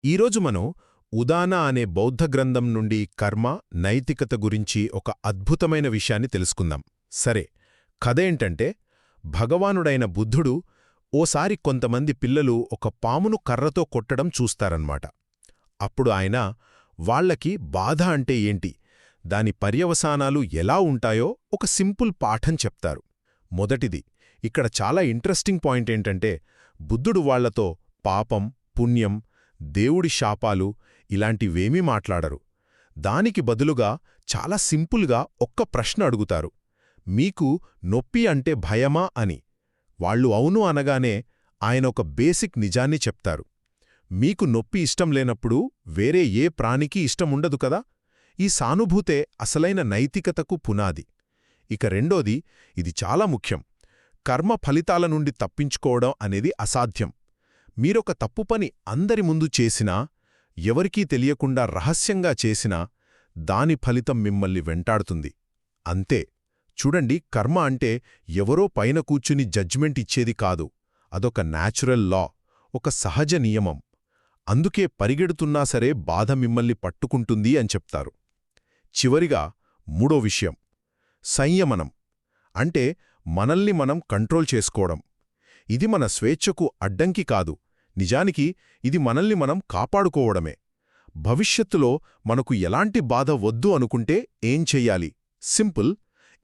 ఈరోజు మనం ఉదానా అనే బౌద్ధ గ్రంథం నుండి కర్మ నైతికత గురించి ఒక అద్భుతమైన విషయాన్ని తెలుసుకుందాం. సరే, కథేంటంటే భగవానుడైన బుద్ధుడు ఓసారి కొంతమంది పిల్లలు ఒక పామును కర్రతో కొట్టడం చూస్తారన్నమాట. అప్పుడు ఆయన వాళ్లకి బాధ అంటే ఏంటి, దాని పర్యవసానాలు ఎలా ఉంటాయో ఒక సింపుల్ పాఠం చెప్తారు. మొదటిది, ఇక్కడ చాలా ఇంట్రెస్టింగ్ పాయింట్ ఏంటంటే బుద్ధుడు వాళ్లతో పాపం, పుణ్యం, దేవుడి శాపాలు ఇలాంటివేమీ మాట్లాడరు. దానికి బదులుగా చాలా సింపుల్గా ఒక్క ప్రశ్న అడుగుతారు: మీకు నొప్పి అంటే భయమా అని. వాళ్ళు అవును అనగానే ఆయన ఒక బేసిక్ నిజాన్ని చెప్తారు: మీకు నొప్పి ఇష్టం లేనప్పుడు వేరే ఏ ప్రాణికి ఇష్టముండదు కదా. ఈ సానుభూతే అసలైన నైతికతకు పునాది. ఇక రెండోది, ఇది చాలా ముఖ్యం: కర్మ ఫలితాల నుండి తప్పించుకోవడం అనేది అసాధ్యం. మీరొక తప్పు పని అందరి ముందు చేసినా, ఎవరికీ తెలియకుండా రహస్యంగా చేసినా, దాని ఫలితం మిమ్మల్ని వెంటాడుతుంది. అంతే. చూడండి, కర్మ అంటే ఎవరో పైన కూర్చుని జడ్జిమెంట్ ఇచ్చేది కాదు. అదొక న్యాచురల్ లా, ఒక సహజ నియమం. అందుకే పరిగెడుతున్నా సరే బాధ మిమ్మల్ని పట్టుకుంటుంది అని చెప్తారు. చివరిగా మూడో విషయం, సంయమనం. అంటే మనల్ని మనం కంట్రోల్ చేసుకోవడం. ఇది మన స్వేచ్ఛకు అడ్డంకి కాదు, నిజానికి ఇది మనల్ని మనం కాపాడుకోవడమే. భవిష్యత్తులో మనకు ఎలాంటి బాధ వద్దు అనుకుంటే ఏం చెయ్యాలి? సింపుల్.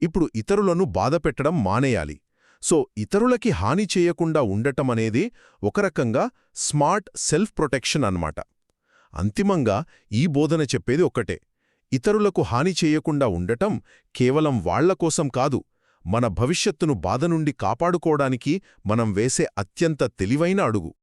ఇప్పుడు ఇతరులను బాధపెట్టడం మానేయాలి. సో ఇతరులకి హాని చేయకుండా ఉండటమనేది ఒక రకంగా స్మార్ట్ సెల్ఫ్ ప్రొటెక్షన్ అన్నమాట. అంతిమంగా ఈ బోధన చెప్పేది ఒక్కటే: ఇతరులకు హాని చేయకుండా ఉండటం కేవలం వాళ్లకోసం కాదు, మన భవిష్యత్తును బాధ నుండి కాపాడుకోవడానికి మనం వేసే అత్యంత తెలివైన అడుగు.